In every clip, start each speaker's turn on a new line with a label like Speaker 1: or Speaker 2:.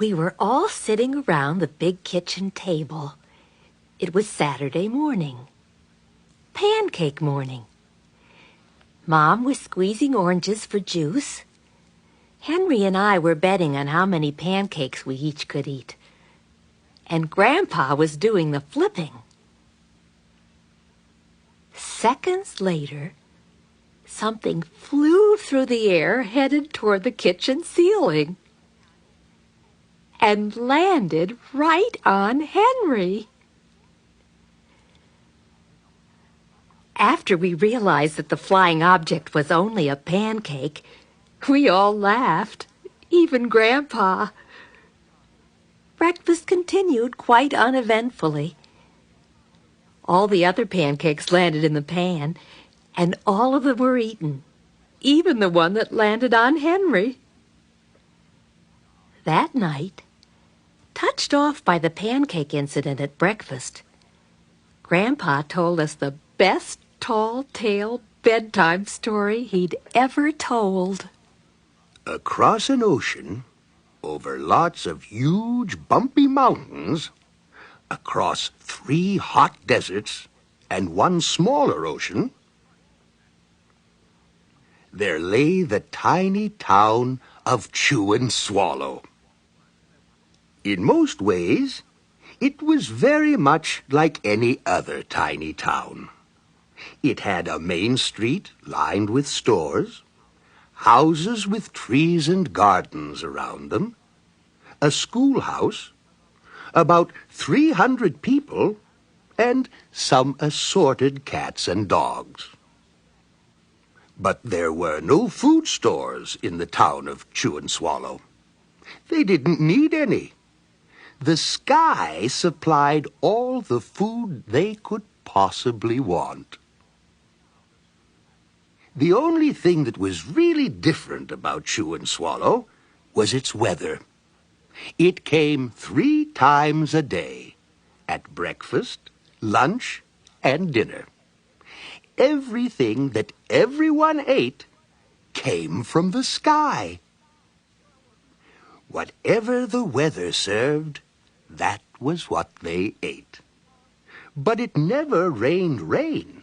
Speaker 1: We were all sitting around the big kitchen table. It was Saturday morning. Pancake morning. Mom was squeezing oranges for juice. Henry and I were betting on how many pancakes we each could eat. And Grandpa was doing the flipping. Seconds later, something flew through the air headed toward the kitchen ceiling and landed right on Henry. After we realized that the flying object was only a pancake, we all laughed, even Grandpa. Breakfast continued quite uneventfully. All the other pancakes landed in the pan, and all of them were eaten, even the one that landed on Henry. That night, touched off by the pancake incident at breakfast, Grandpa told us the best tall-tale bedtime story he'd ever told.
Speaker 2: Across an ocean, over lots of huge, bumpy mountains, across 3 hot deserts and 1 smaller ocean, there lay the tiny town of Chew and Swallow. In most ways, it was very much like any other tiny town. It had a main street lined with stores, houses with trees and gardens around them, a schoolhouse, about 300 people, and some assorted cats and dogs. But there were no food stores in the town of Chew and Swallow. They didn't need any. The sky supplied all the food they could possibly want. The only thing that was really different about Chew and Swallow was its weather. It came 3 times a day, at breakfast, lunch, and dinner. Everything that everyone ate came from the sky. Whatever the weather served, that was what they ate. But it never rained rain.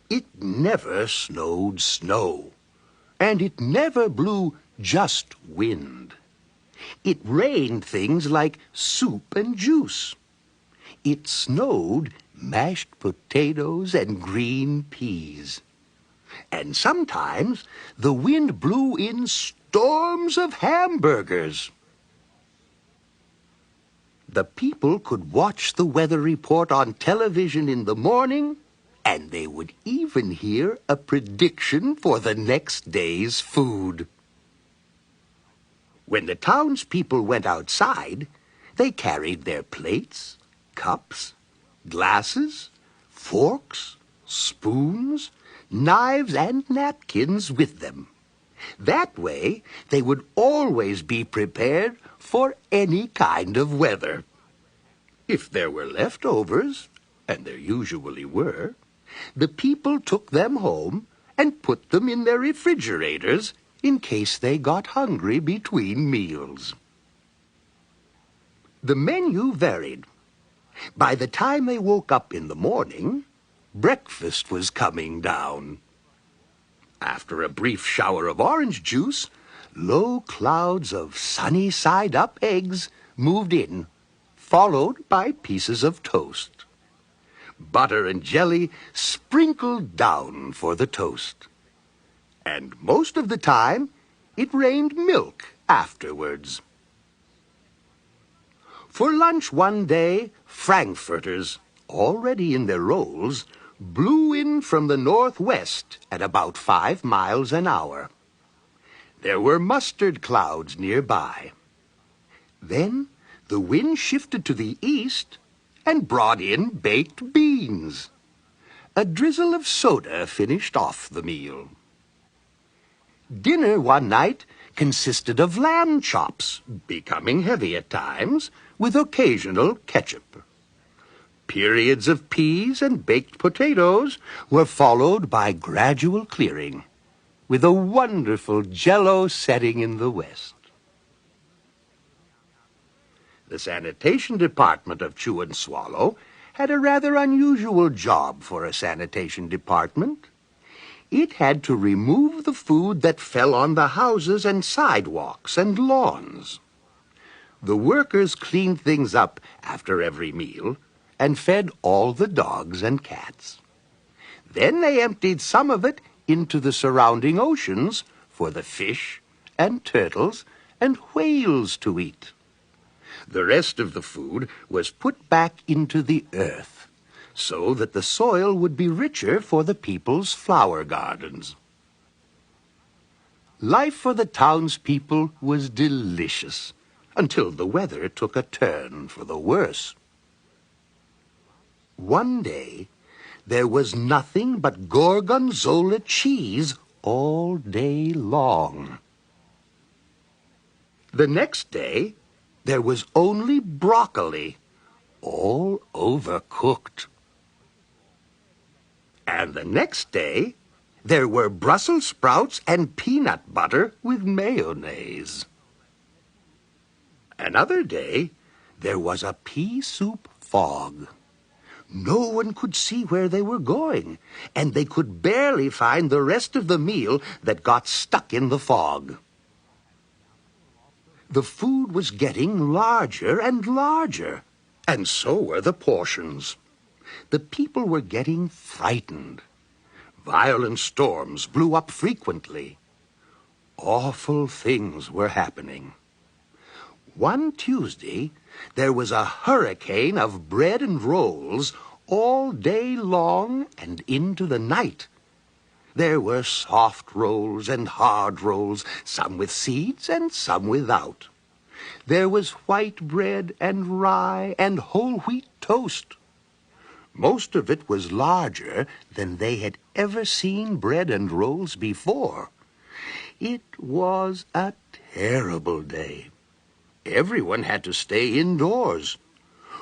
Speaker 2: It never snowed snow. And it never blew just wind. It rained things like soup and juice. It snowed mashed potatoes and green peas. And sometimes the wind blew in storms of hamburgers. The people could watch the weather report on television in the morning, and they would even hear a prediction for the next day's food. When the townspeople went outside, they carried their plates, cups, glasses, forks, spoons, knives, and napkins with them. That way, they would always be prepared for any kind of weather. If there were leftovers, and there usually were, the people took them home and put them in their refrigerators in case they got hungry between meals. The menu varied. By the time they woke up in the morning, breakfast was coming down. After a brief shower of orange juice, low clouds of sunny-side-up eggs moved in, followed by pieces of toast. Butter and jelly sprinkled down for the toast. And most of the time, it rained milk afterwards. For lunch one day, frankfurters, already in their rolls, blew in from the northwest at about 5 miles an hour. There were mustard clouds nearby. Then the wind shifted to the east and brought in baked beans. A drizzle of soda finished off the meal. Dinner one night consisted of lamb chops, becoming heavy at times, with occasional ketchup. Periods of peas and baked potatoes were followed by gradual clearing, with a wonderful Jell-O setting in the west. The sanitation department of Chew and Swallow had a rather unusual job for a sanitation department. It had to remove the food that fell on the houses and sidewalks and lawns. The workers cleaned things up after every meal and fed all the dogs and cats. Then they emptied some of it into the surrounding oceans for the fish and turtles and whales to eat. The rest of the food was put back into the earth so that the soil would be richer for the people's flower gardens. Life for the townspeople was delicious until the weather took a turn for the worse. One day, there was nothing but gorgonzola cheese all day long. The next day, there was only broccoli, all overcooked. And the next day, there were Brussels sprouts and peanut butter with mayonnaise. Another day, there was a pea soup fog. No one could see where they were going, and they could barely find the rest of the meal that got stuck in the fog. The food was getting larger and larger, and so were the portions. The people were getting frightened. Violent storms blew up frequently. Awful things were happening. One Tuesday, there was a hurricane of bread and rolls all day long and into the night. There were soft rolls and hard rolls, some with seeds and some without. There was white bread and rye and whole wheat toast. Most of it was larger than they had ever seen bread and rolls before. It was a terrible day. Everyone had to stay indoors.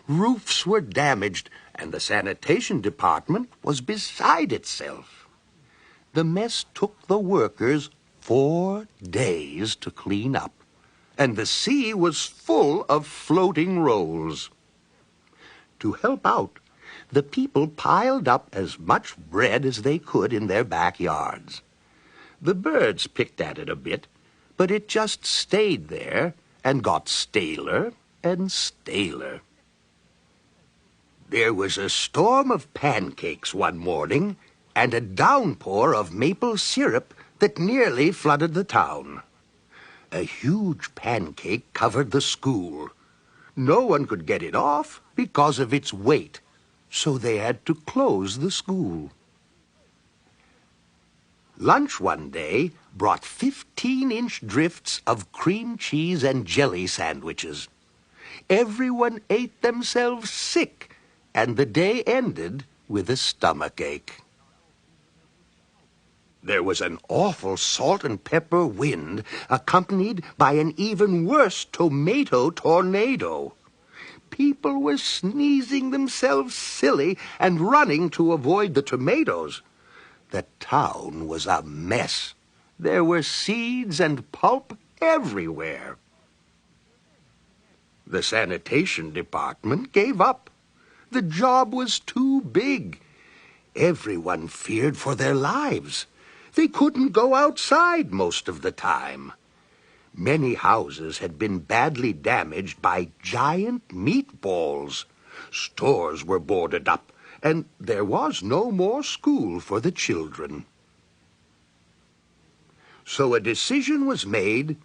Speaker 2: Roofs were damaged, and the sanitation department was beside itself. The mess took the workers 4 days to clean up, and the sea was full of floating rolls. To help out, the people piled up as much bread as they could in their backyards. The birds picked at it a bit, but it just stayed there and got staler and staler. There was a storm of pancakes one morning and a downpour of maple syrup that nearly flooded the town. A huge pancake covered the school. No one could get it off because of its weight, so they had to close the school. Lunch one day brought 15-inch drifts of cream cheese and jelly sandwiches. Everyone ate themselves sick, and the day ended with a stomachache. There was an awful salt and pepper wind, accompanied by an even worse tomato tornado. People were sneezing themselves silly and running to avoid the tomatoes. The town was a mess. There were seeds and pulp everywhere. The sanitation department gave up. The job was too big. Everyone feared for their lives. They couldn't go outside most of the time. Many houses had been badly damaged by giant meatballs. Stores were boarded up, and there was no more school for the children. So a decision was made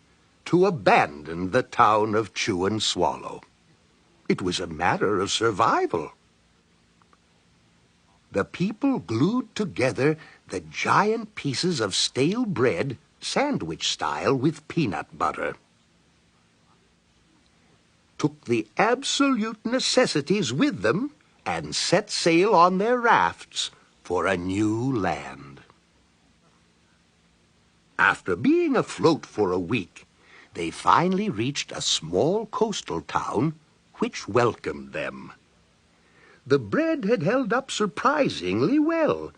Speaker 2: to abandon the town of Chew and Swallow. It was a matter of survival. The people glued together the giant pieces of stale bread, sandwich style, with peanut butter. Took the absolute necessities with them and set sail on their rafts for a new land. After being afloat for a week, they finally reached a small coastal town which welcomed them. The bread had held up surprisingly well,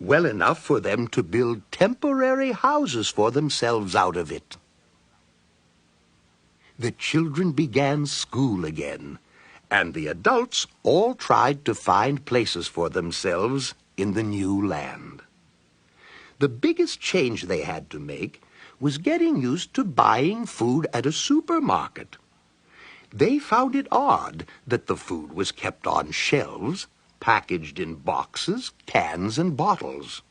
Speaker 2: well enough for them to build temporary houses for themselves out of it. The children began school again, and the adults all tried to find places for themselves in the new land. The biggest change they had to make was getting used to buying food at a supermarket. They found it odd that the food was kept on shelves, packaged in boxes, cans, and bottles.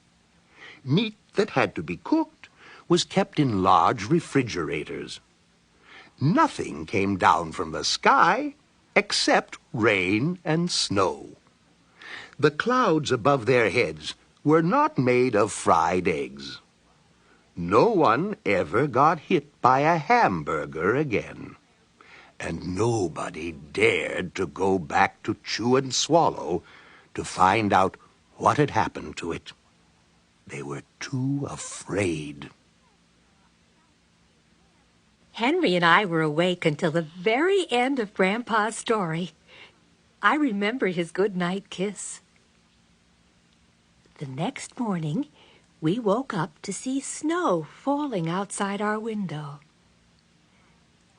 Speaker 2: Meat that had to be cooked was kept in large refrigerators. Nothing came down from the sky except rain and snow. The clouds above their heads were not made of fried eggs. No one ever got hit by a hamburger again. And nobody dared to go back to Chew and Swallow to find out what had happened to it. They were too afraid.
Speaker 1: Henry and I were awake until the very end of Grandpa's story. I remember his good-night kiss. The next morning, we woke up to see snow falling outside our window.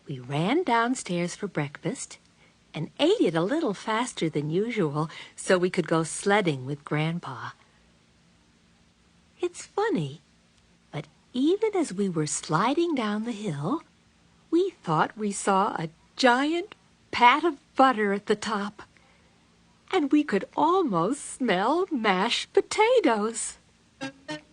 Speaker 1: We ran downstairs for breakfast and ate it a little faster than usual so we could go sledding with Grandpa. It's funny, but even as we were sliding down the hill, we thought we saw a giant pat of butter at the top, and we could almost smell mashed potatoes.